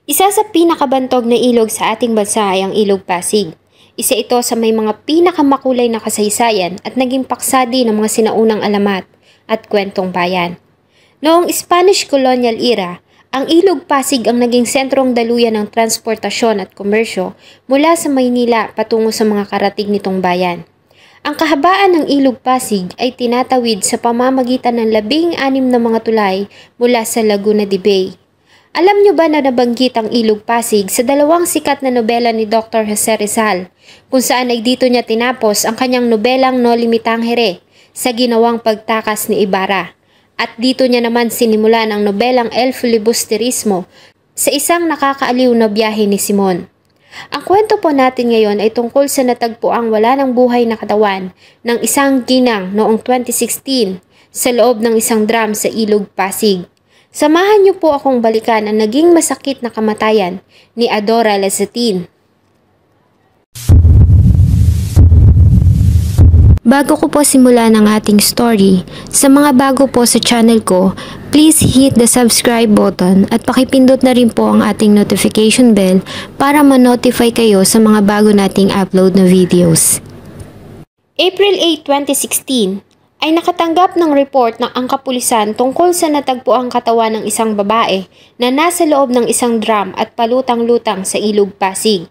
Isa sa pinakabantog na ilog sa ating bansa ay ang Ilog Pasig. Isa ito sa may mga pinakamakulay na kasaysayan at naging paksadi ng mga sinaunang alamat at kwentong bayan. Noong Spanish colonial era, ang Ilog Pasig ang naging sentrong daluyan ng transportasyon at komersyo mula sa Maynila patungo sa mga karatig nitong bayan. Ang kahabaan ng Ilog Pasig ay tinatawid sa pamamagitan ng 16 na mga tulay mula sa Laguna de Bay. Alam nyo ba na nabanggit ang Ilog Pasig sa dalawang sikat na nobela ni Dr. Jose Rizal, kung saan ay dito niya tinapos ang kanyang nobelang No Limitangere sa ginawang pagtakas ni Ibarra. At dito niya naman sinimulan ang nobelang El Filibusterismo sa isang nakakaaliw na biyahe ni Simon. Ang kwento po natin ngayon ay tungkol sa natagpuang wala ng buhay na katawan ng isang ginang noong 2016 sa loob ng isang drum sa Ilog Pasig. Samahan niyo po akong balikan ang naging masakit na kamatayan ni Adora Lazatin. Bago ko po simulan ang ating story, sa mga bago po sa channel ko, please hit the subscribe button at pakipindot na rin po ang ating notification bell para ma-notify kayo sa mga bago nating upload na videos. April 8, 2016 ay nakatanggap ng report ng ang kapulisan tungkol sa natagpuang katawan ng isang babae na nasa loob ng isang drum at palutang-lutang sa Ilog Pasig.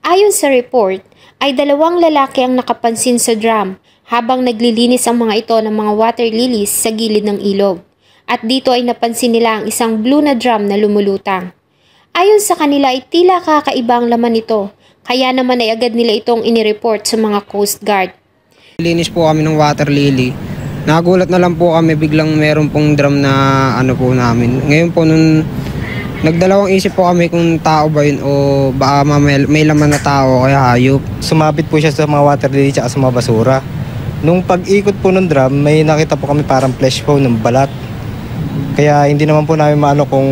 Ayon sa report, ay dalawang lalaki ang nakapansin sa drum habang naglilinis ang mga ito ng mga water lilies sa gilid ng ilog. At dito ay napansin nila ang isang blue na drum na lumulutang. Ayon sa kanila ay tila kakaiba ang laman nito, kaya naman ay agad nila itong inireport sa mga Coast Guard. Linis po kami ng water lily. Nagulat na lang po kami biglang meron pong drum na po namin. Ngayon po nung nagdalawang isip po kami kung tao ba yun o baka may laman na tao kaya hayop. Sumabit po siya sa mga water lily at sa mga basura. Nung pag-ikot po ng drum, may nakita po kami parang flesh po ng balat. Kaya hindi naman po namin maano kung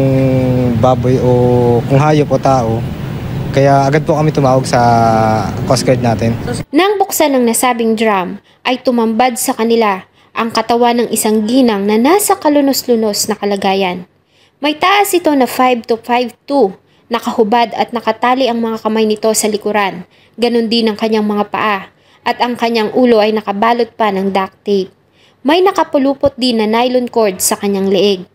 baboy o kung hayop o tao. Kaya agad po kami tumawag sa Coast Guard natin. Nang buksan ng nasabing drum, ay tumambad sa kanila ang katawan ng isang ginang na nasa kalunos-lunos na kalagayan. May taas ito na 5 to 5'2", nakahubad at nakatali ang mga kamay nito sa likuran, ganon din ang kanyang mga paa, at ang kanyang ulo ay nakabalot pa ng duct tape. May nakapulupot din na nylon cord sa kanyang leeg.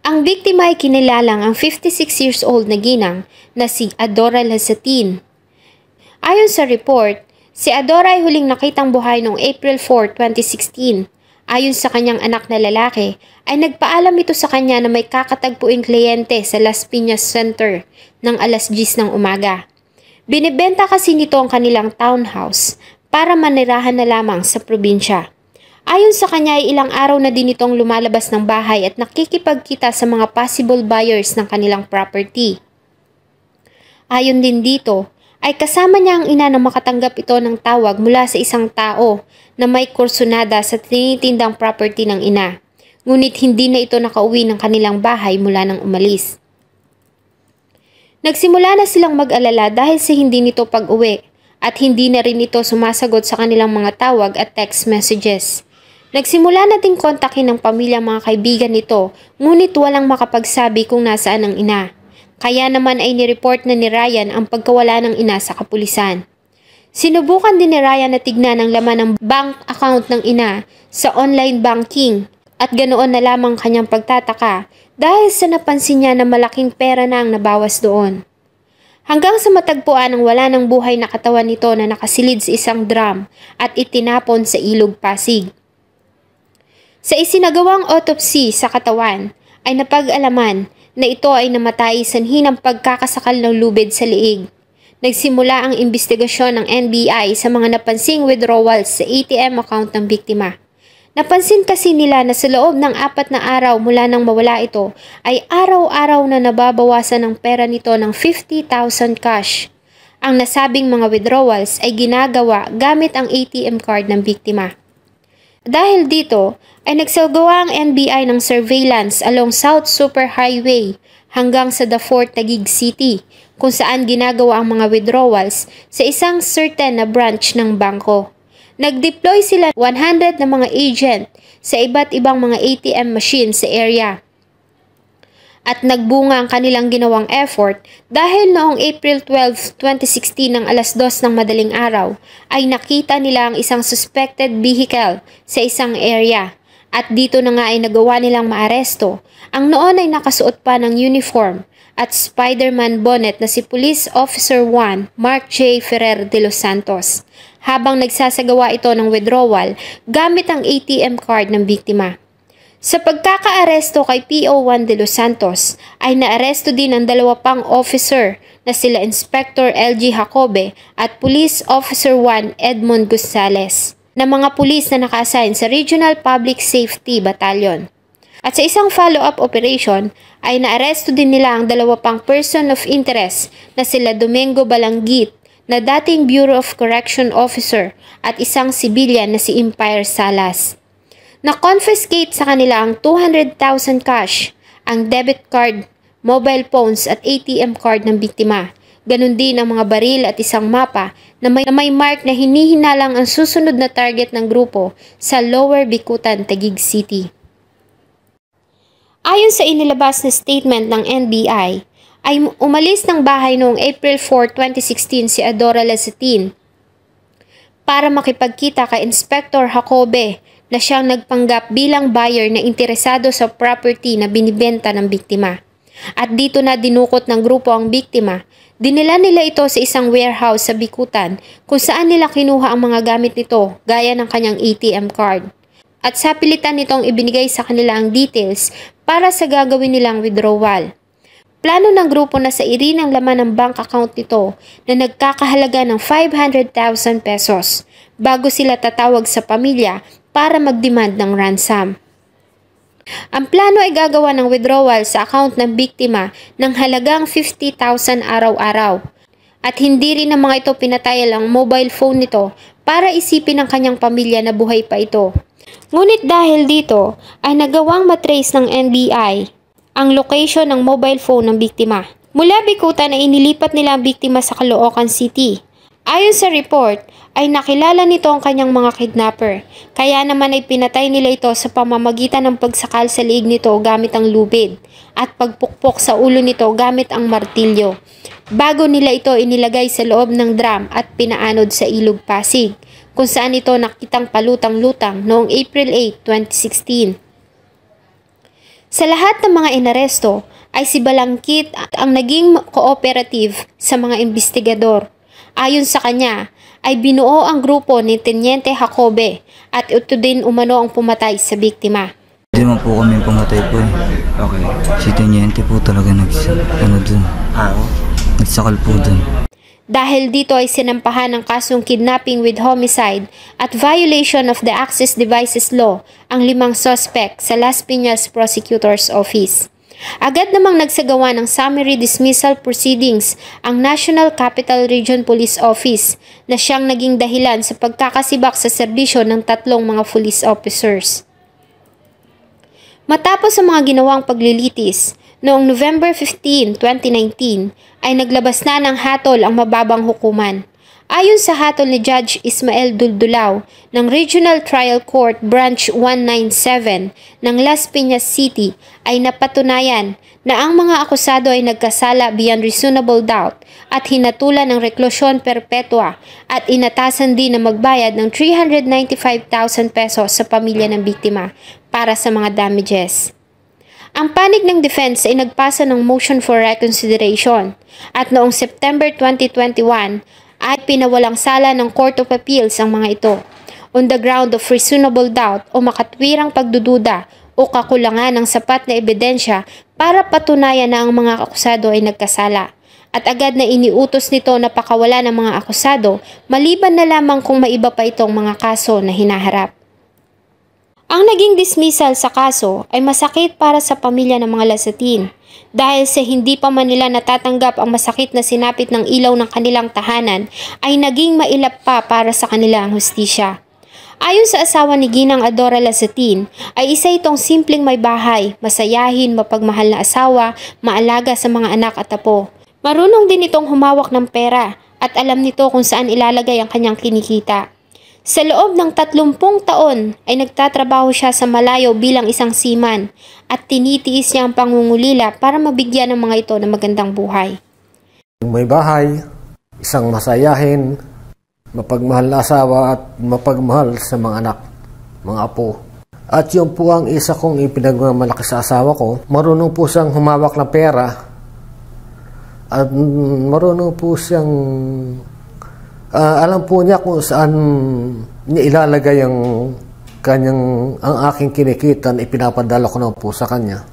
Ang biktima ay kinilalang ang 56 years old na ginang na si Adora Lazatin. Ayon sa report, si Adora ay huling nakitang buhay noong April 4, 2016. Ayon sa kanyang anak na lalaki, ay nagpaalam ito sa kanya na may kakatagpuing kliyente sa Las Piñas Center ng alas 10 ng umaga. Binibenta kasi nito ang kanilang townhouse para manirahan na lamang sa probinsya. Ayon sa kanya ay ilang araw na din itong lumalabas ng bahay at nakikipagkita sa mga possible buyers ng kanilang property. Ayon din dito, ay kasama niya ang ina na makatanggap ito ng tawag mula sa isang tao na may kursonada sa tinitindang property ng ina. Ngunit hindi na ito nakauwi ng kanilang bahay mula nang umalis. Nagsimula na silang mag-alala dahil sa hindi nito pag-uwi at hindi na rin ito sumasagot sa kanilang mga tawag at text messages. Nagsimula na ding kontakin ng pamilya mga kaibigan nito, ngunit walang makapagsabi kung nasaan ang ina. Kaya naman ay nireport na ni Ryan ang pagkawala ng ina sa kapulisan. Sinubukan din ni Ryan na tignan ang laman ng bank account ng ina sa online banking at ganoon na lamang kanyang pagtataka dahil sa napansin niya na malaking pera na ang nabawas doon. Hanggang sa matagpuan ang wala ng buhay na katawan nito na nakasilid sa isang drum at itinapon sa Ilog Pasig. Sa isinagawang autopsy sa katawan ay napag-alaman na ito ay namatay sanhi ng pagkakasakal ng lubid sa liig. Nagsimula ang investigasyon ng NBI sa mga napansing withdrawals sa ATM account ng biktima. Napansin kasi nila na sa loob ng 4 na araw mula nang mawala ito ay araw-araw na nababawasan ng pera nito ng 50,000 cash. Ang nasabing mga withdrawals ay ginagawa gamit ang ATM card ng biktima. Dahil dito ay nagsagawa ang NBI ng surveillance along South Superhighway hanggang sa the Fort Taguig City kung saan ginagawa ang mga withdrawals sa isang certain na branch ng bangko. Nag-deploy sila 100 na mga agent sa iba't ibang mga ATM machine sa area. At nagbunga ang kanilang ginawang effort dahil noong April 12, 2016 ng alas 2 ng madaling araw ay nakita nila ang isang suspected vehicle sa isang area. At dito na nga ay nagawa nilang maaresto ang noon ay nakasuot pa ng uniform at Spider-Man bonnet na si Police Officer 1 Mark J. Ferrer de los Santos habang nagsasagawa ito ng withdrawal gamit ang ATM card ng biktima. Sa pagkakaaresto kay PO1 de los Santos ay naaresto din ang dalawa pang officer na sila Inspector LG Jacobe at Police Officer 1 Edmond Gonzales na mga pulis na naka-assign sa Regional Public Safety Battalion. At sa isang follow-up operation ay naaresto din nila ang dalawa pang person of interest na sila Domingo Balanggit na dating Bureau of Correction Officer at isang civilian na si Empire Salas. Na-confiscate sa kanila ang 200,000 cash, ang debit card, mobile phones at ATM card ng biktima. Ganon din ang mga baril at isang mapa na may mark na hinihinalang ang susunod na target ng grupo sa Lower Bicutan, Taguig City. Ayon sa inilabas na statement ng NBI, ay umalis ng bahay noong April 4, 2016 si Adora Lazatin para makipagkita kay Inspector Jacobe na siyang nagpanggap bilang buyer na interesado sa property na binibenta ng biktima. At dito na dinukot ng grupo ang biktima. Dinila nila ito sa isang warehouse sa Bicutan kung saan nila kinuha ang mga gamit nito gaya ng kanyang ATM card. At sa pilitan nitong ibinigay sa kanila ang details para sa gagawin nilang withdrawal. Plano ng grupo na sa irin ang laman ng bank account nito na nagkakahalaga ng 500,000 pesos bago sila tatawag sa pamilya para mag-demand ng ransom. Ang plano ay gagawa ng withdrawal sa account ng biktima ng halagang 50,000 araw-araw. At hindi rin ng mga ito pinatayal ang mobile phone nito para isipin ng kanyang pamilya na buhay pa ito. Ngunit dahil dito ay nagawang matrace ng NBI ang location ng mobile phone ng biktima. Mula Bicutan ay inilipat nila ang biktima sa Caloocan City. Ayon sa report, ay nakilala nito ang kanyang mga kidnapper, kaya naman ay pinatay nila ito sa pamamagitan ng pagsakal sa liig nito gamit ang lubid at pagpukpok sa ulo nito gamit ang martilyo. Bago nila ito inilagay sa loob ng drum at pinaanod sa Ilog Pasig, kung saan ito nakitang palutang-lutang noong April 8, 2016. Sa lahat ng mga inaresto ay si Balangkit ang naging cooperative sa mga investigador. Ayon sa kanya, ay binuo ang grupo ni Teniente Jacobe at ito din umano ang pumatay sa biktima. Hindi naman po kami pumatay po eh. Okay. Si Teniente po talaga nagsakal po dun. Dahil dito ay sinampahan ng kasong kidnapping with homicide at violation of the Access Devices Law ang 5 suspect sa Las Piñas Prosecutor's Office. Agad namang nagsagawa ng summary dismissal proceedings ang National Capital Region Police Office na siyang naging dahilan sa pagkakasibak sa serbisyo ng 3 mga police officers. Matapos ang mga ginawang paglilitis, noong November 15, 2019 ay naglabas na ng hatol ang mababang hukuman. Ayon sa hatol ni Judge Ismael Duldulao ng Regional Trial Court Branch 197 ng Las Piñas City ay napatunayan na ang mga akusado ay nagkasala beyond reasonable doubt at hinatulan ng reklusyon perpetua at inatasan din na magbayad ng 395,000 pesos sa pamilya ng biktima para sa mga damages. Ang panig ng defense ay nagpasa ng motion for reconsideration at noong September 2021 ay pinawalang sala ng Court of Appeals ang mga ito on the ground of reasonable doubt o makatwirang pagdududa o kakulangan ng sapat na ebidensya para patunayan na ang mga akusado ay nagkasala. At agad na iniutos nito na pakawala ng mga akusado maliban na lamang kung maiba pa itong mga kaso na hinaharap. Ang naging dismissal sa kaso ay masakit para sa pamilya ng mga Lazatin dahil sa hindi pa man nila natatanggap ang masakit na sinapit ng ilaw ng kanilang tahanan ay naging mailap pa para sa kanila ang hustisya. Ayon sa asawa ni Ginang Adora Lazatin ay isa itong simpleng may bahay, masayahin, mapagmahal na asawa, maalaga sa mga anak at apo. Marunong din itong humawak ng pera at alam nito kung saan ilalagay ang kanyang kinikita. Sa loob ng 30 taon ay nagtatrabaho siya sa malayo bilang isang seaman at tinitiis niya ang pangungulila para mabigyan ng mga ito ng magandang buhay. May bahay, isang masayahin, mapagmahal na asawa at mapagmahal sa mga anak, mga apo. At yun po ang isa kong ipinagmamalaki sa asawa ko. Marunong po siyang humawak ng pera at marunong po siyang alam po niya kung saan niya ilalagay ang aking kinikita na ipinapadala ko na po sa kanya.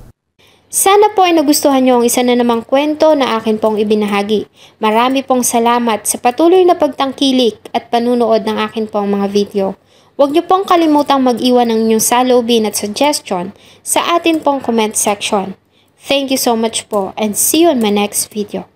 Sana po ay nagustuhan niyo ang isa na namang kwento na akin pong ibinahagi. Marami pong salamat sa patuloy na pagtangkilik at panunood ng akin pong mga video. Huwag niyo pong kalimutang mag-iwan ng inyong saloobin at suggestion sa atin pong comment section. Thank you so much po and see you in my next video.